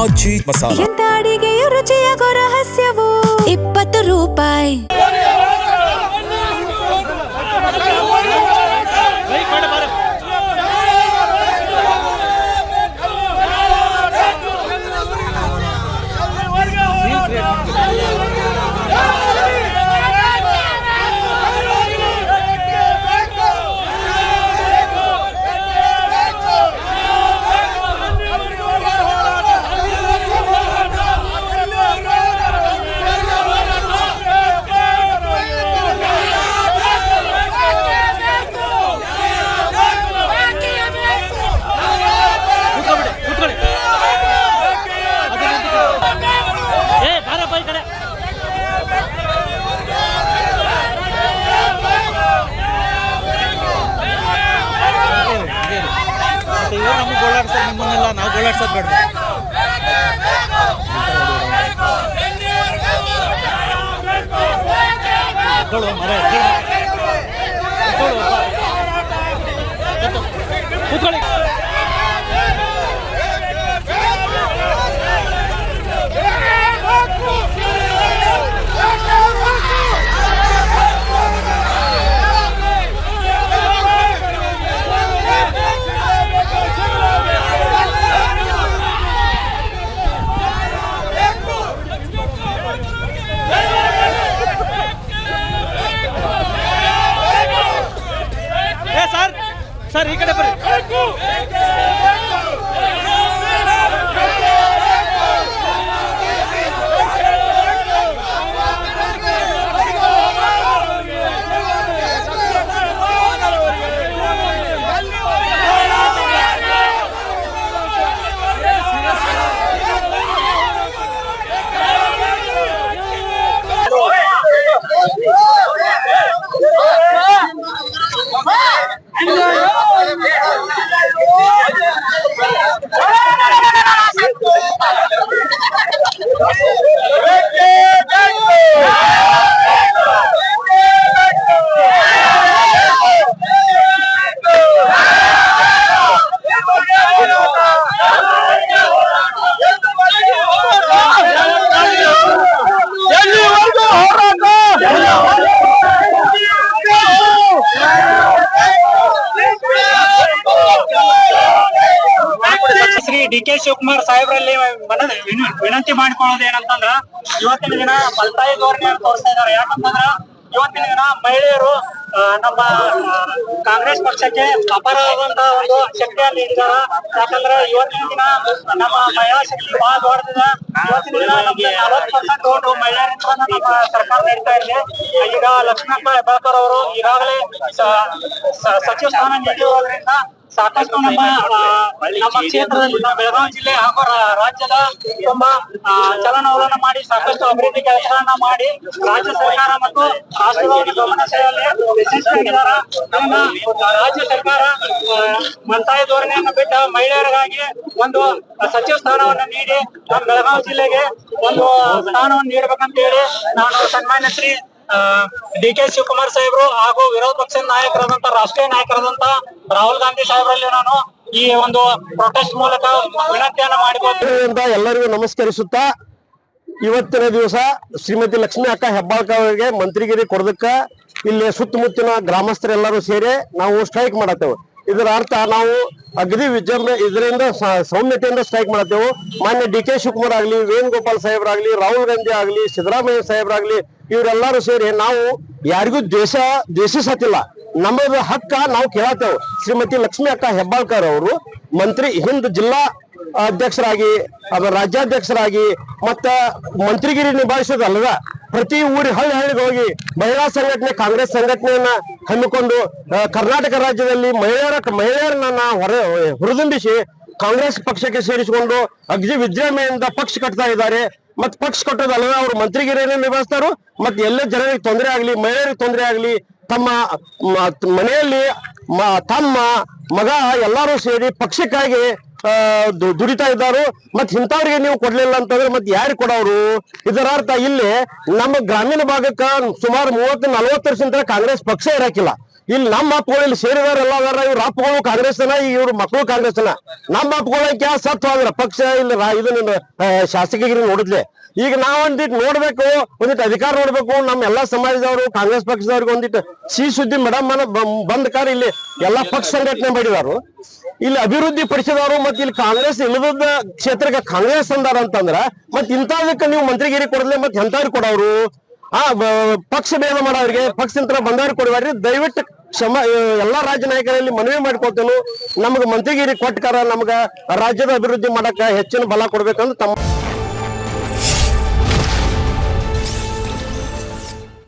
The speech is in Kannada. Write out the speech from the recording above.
ಆಜಿ ಮಸಾಲ. ಎಂತ ಅಡಿಗೆಯ ರುಚಿಯಾಗೋ ರಹಸ್ಯವು 20 ರೂಪಾಯಿ. ನಮಗೆ ಗೋಳಾಡ್ಸೋದು ನಿಮ್ಮನ್ನೆಲ್ಲ ನಾವು ಗೋಳಾಡ್ಸೋದು ಬೇಡ. ಕೂತ್ಕೊಳ್ಳಿ. ಸರ್ ಈ ಕಡೆ ಬರ್ರಿ. ಶ್ರೀ ಡಿ.ಕೆ. ಶಿವಕುಮಾರ್ ಸಾಹೇಬ್ರಲ್ಲಿ ವಿನಂತಿ ಮಾಡ್ಕೊಳ್ಳೋದು ಏನಂತಂದ್ರ, ಇವತ್ತಿನ ದಿನ ಬಲತಾಯಿ ಧೋರಣೆಯನ್ನು ತೋರಿಸ್ತಾ ಇದಾರೆ. ಯಾಕಂತಂದ್ರ ಇವತ್ತಿನ ದಿನ ಮಹಿಳೆಯರು ನಮ್ಮ ಕಾಂಗ್ರೆಸ್ ಪಕ್ಷಕ್ಕೆ ಅಪಾರವಾದಂತಹ ಒಂದು ಶಕ್ತಿಯನ್ನು ನೀಡಿದಾರ. ಯಾಕಂದ್ರೆ ಇವತ್ತಿನ ದಿನ ನಮ್ಮ ಮಹಿಳಾ ಶಕ್ತಿ ಬಹಳ ದೊಡ್ಡದಿದೆ. ಇವತ್ತಿನ ದಿನ ನಮ್ಗೆ 40% ಓಟು ಮಹಿಳೆಯರಿಂದ ನಮ್ಮ ಸರ್ಕಾರ ನೀಡ್ತಾ ಇದೆ. ಈಗ ಲಕ್ಷ್ಮೀಪ್ಪ ಹೆಬ್ಬಾಳ್ಕರ್ ಅವರು ಈಗಾಗಲೇ ಸಚಿವ ಸ್ಥಾನ ನೀಡಿರೋದ್ರಿಂದ ಸಾಕಷ್ಟು ನಮ್ಮ ಕ್ಷೇತ್ರದಲ್ಲಿ ಬೆಳಗಾವಿ ಜಿಲ್ಲೆ ಹಾಗೂ ರಾಜ್ಯದ ತುಂಬಾ ಚಲನವಲನ ಮಾಡಿ ಸಾಕಷ್ಟು ಅಭಿವೃದ್ಧಿ ಕೆಲಸಗಳನ್ನ ಮಾಡಿ ರಾಜ್ಯ ಸರ್ಕಾರ ಮತ್ತು ರಾಷ್ಟ್ರದ ಗಮನ ಸೆಳೆಯಲು ಯಶಸ್ವಿಯಾಗಿದ್ದಾರೆ. ರಾಜ್ಯ ಸರ್ಕಾರ ಮಲತಾಯಿ ಧೋರಣೆಯನ್ನು ಬಿಟ್ಟು ಮಹಿಳೆಯರಿಗಾಗಿ ಒಂದು ಸಚಿವ ಸ್ಥಾನವನ್ನು ನೀಡಿ ನಮ್ಮ ಬೆಳಗಾವಿ ಜಿಲ್ಲೆಗೆ ಒಂದು ಸ್ಥಾನವನ್ನು ನೀಡಬೇಕಂತ ಹೇಳಿ ನಾನು ಸನ್ಮಾನ್ಯ ಶ್ರೀ ಡಿ.ಕೆ. ಶಿವಕುಮಾರ್ ಸಾಹೇಬರು ಹಾಗೂ ವಿರೋಧ ಪಕ್ಷದ ನಾಯಕರಾದಂತ ರಾಷ್ಟ್ರೀಯ ನಾಯಕರಾದಂತ ರಾಹುಲ್ ಗಾಂಧಿ ಸಾಹೇಬರಲ್ಲಿ ನಾನು ಈ ಒಂದು ಪ್ರೊಟೆಸ್ಟ್ ಮೂಲಕ ವಿನಂತಿಯನ್ನ ಮಾಡಿಕೊಂಡು ಎಲ್ಲರಿಗೂ ನಮಸ್ಕರಿಸುತ್ತಾ, ಇವತ್ತಿನ ದಿವಸ ಶ್ರೀಮತಿ ಲಕ್ಷ್ಮೀ ಅಕ್ಕ ಹೆಬ್ಬಾಳ್ಕರ್ ಅವರಿಗೆ ಮಂತ್ರಿಗಿರಿ ಕೊಡೋದಕ್ಕ ಇಲ್ಲಿ ಸುತ್ತಮುತ್ತಿನ ಗ್ರಾಮಸ್ಥರೆಲ್ಲರೂ ಸೇರಿ ನಾವು ಸ್ಟ್ರೈಕ್ ಮಾಡತ್ತೇವೆ. ಇದರ ಅರ್ಥ ನಾವು ಅಗದಿ ವಿಜೃಂಭಣೆ ಇದರಿಂದ ಸೌಮ್ಯತೆಯಿಂದ ಸ್ಟ್ರೈಕ್ ಮಾಡತ್ತೇವೆ. ಮಾನ್ಯ ಡಿ.ಕೆ. ಶಿವಕುಮಾರ್ ಆಗ್ಲಿ, ವೇಣುಗೋಪಾಲ್ ಸಾಹೇಬ್ರಾಗ್ಲಿ, ರಾಹುಲ್ ಗಾಂಧಿ ಆಗ್ಲಿ, ಸಿದ್ದರಾಮಯ್ಯ ಸಾಹೇಬ್ರಾಗ್ಲಿ, ಇವರೆಲ್ಲರೂ ಸೇರಿ ನಾವು ಯಾರಿಗೂ ದ್ವೇಷಿಸತ್ತಿಲ್ಲ. ನಮ್ಮದು ಹಕ್ಕ ನಾವು ಕೇಳತ್ತೇವೆ. ಶ್ರೀಮತಿ ಲಕ್ಷ್ಮೀ ಅಕ್ಕ ಹೆಬ್ಬಾಳ್ಕರ್ ಅವರು ಹಿಂದ್ ಜಿಲ್ಲಾ ಅಧ್ಯಕ್ಷರಾಗಿ, ರಾಜ್ಯಾಧ್ಯಕ್ಷರಾಗಿ ಮತ್ತ ಮಂತ್ರಿಗಿರಿ ನಿಭಾಯಿಸೋದಲ್ಲದ ಪ್ರತಿ ಊರಿ ಹಳ್ಳಿಗೆ ಹೋಗಿ ಮಹಿಳಾ ಸಂಘಟನೆ, ಕಾಂಗ್ರೆಸ್ ಸಂಘಟನೆಯನ್ನ ಹಮ್ಮಿಕೊಂಡು ಕರ್ನಾಟಕ ರಾಜ್ಯದಲ್ಲಿ ಮಹಿಳೆಯರನ್ನ ಹುರಿದುಂಬಿಸಿ ಕಾಂಗ್ರೆಸ್ ಪಕ್ಷಕ್ಕೆ ಸೇರಿಸಿಕೊಂಡು ಅಗದಿ ವಿಜೃಂಭಣೆಯಿಂದ ಪಕ್ಷ ಕಟ್ತಾ ಇದ್ದಾರೆ. ಮತ್ ಪಕ್ಷ ಕಟ್ಟೋದಲ್ಲ, ಅವರು ಮಂತ್ರಿಗಿರಿಯನ್ನು ನಿಭಾಯಿಸ್ತಾರು. ಮತ್ತೆ ಎಲ್ಲ ಜನರಿಗೆ ತೊಂದರೆ ಆಗ್ಲಿ, ಮಹಿಳೆಯರಿಗೆ ತೊಂದರೆ ಆಗ್ಲಿ, ತಮ್ಮ ಮನೆಯಲ್ಲಿ ತಮ್ಮ ಮಗ ಎಲ್ಲರೂ ಸೇರಿ ಪಕ್ಷಕ್ಕಾಗಿ ದುಡಿತಾ ಇದ್ದಾರು. ಮತ್ ಇಂಥವ್ರಿಗೆ ನೀವು ಕೊಡ್ಲಿಲ್ಲ ಅಂತಂದ್ರೆ ಮತ್ತೆ ಯಾರಿಗೆ ಕೊಡೋರು? ಇದರ ಅರ್ಥ ಇಲ್ಲಿ ನಮ್ಮ ಗ್ರಾಮೀಣ ಭಾಗಕ್ಕ ಸುಮಾರು 30-40 ವರ್ಷದಿಂದ ಕಾಂಗ್ರೆಸ್ ಪಕ್ಷ ಇರಾಕಿಲ್ಲ. ಇಲ್ಲಿ ನಮ್ಮ ಅಪ್ಪಗಳು ಇಲ್ಲಿ ಸೇರಿದಾರೆಲ್ಲ ಅದಾರ. ಇವ್ರ ಅಪ್ಪಗಳು ಕಾಂಗ್ರೆಸ್ನ, ಇವ್ರ ಮಕ್ಕಳು ಕಾಂಗ್ರೆಸ್ನ. ನಮ್ಮ ಅಪ್ಪಗಳಕ್ಕೆ ಸತ್ತು ಹೋದ್ರ ಪಕ್ಷ ಇಲ್ಲಿ ಇದನ್ನ ಶಾಸಕಗಿರಿ ನೋಡಿದ್ಲೆ. ಈಗ ನಾವ್ ಒಂದಿಟ್ಟು ನೋಡ್ಬೇಕು, ಒಂದಿಟ್ಟು ಅಧಿಕಾರ ನೋಡ್ಬೇಕು. ನಮ್ಮ ಎಲ್ಲಾ ಸಮಾಜದವರು ಕಾಂಗ್ರೆಸ್ ಪಕ್ಷದವ್ರಿಗೆ ಒಂದಿಟ್ಟು ಸಿಹಿ ಸುದ್ದಿ ಮೇಡಮ್ ಬಂದ ಕಾರ ಇಲ್ಲಿ ಎಲ್ಲಾ ಪಕ್ಷ ಸಂಘಟನೆ ಮಾಡಿದಾರು, ಇಲ್ಲಿ ಅಭಿವೃದ್ಧಿ ಪಡಿಸಿದವರು. ಮತ್ತೆ ಇಲ್ಲಿ ಕಾಂಗ್ರೆಸ್ ಇಳಿದ ಕ್ಷೇತ್ರಕ್ಕೆ ಕಾಂಗ್ರೆಸ್ ಅಂದಾರ ಅಂತಂದ್ರ ಮತ್ ಇಂಥದಕ್ಕೆ ನೀವು ಮಂತ್ರಿಗಿರಿ ಕೊಡದ್ಲೆ ಮತ್ತೆ ಎಂತವ್ರಿಗೆ ಕೊಡವ್ರು? ಪಕ್ಷ ಭೇದ ಮಾಡೋರಿಗೆ, ಪಕ್ಷದಿಂದ ಬಂದವ್ರಿಗೆ ಕೊಡಬೇಡ್ರಿ ದಯವಿಟ್ಟು. ಎಲ್ಲಾ ರಾಜ್ಯ ನಾಯಕರಲ್ಲಿ ಮನವಿ ಮಾಡ್ಕೊತೇನು, ನಮ್ಗ ಮಂತ್ರಿಗಿರಿ ಕೊಟ್ಟಕಾರ ನಮ್ಗ ರಾಜ್ಯದ ಅಭಿವೃದ್ಧಿ ಮಾಡಕ ಹೆಚ್ಚಿನ ಬಲ ಕೊಡ್ಬೇಕಂತ ತಮ್ಮ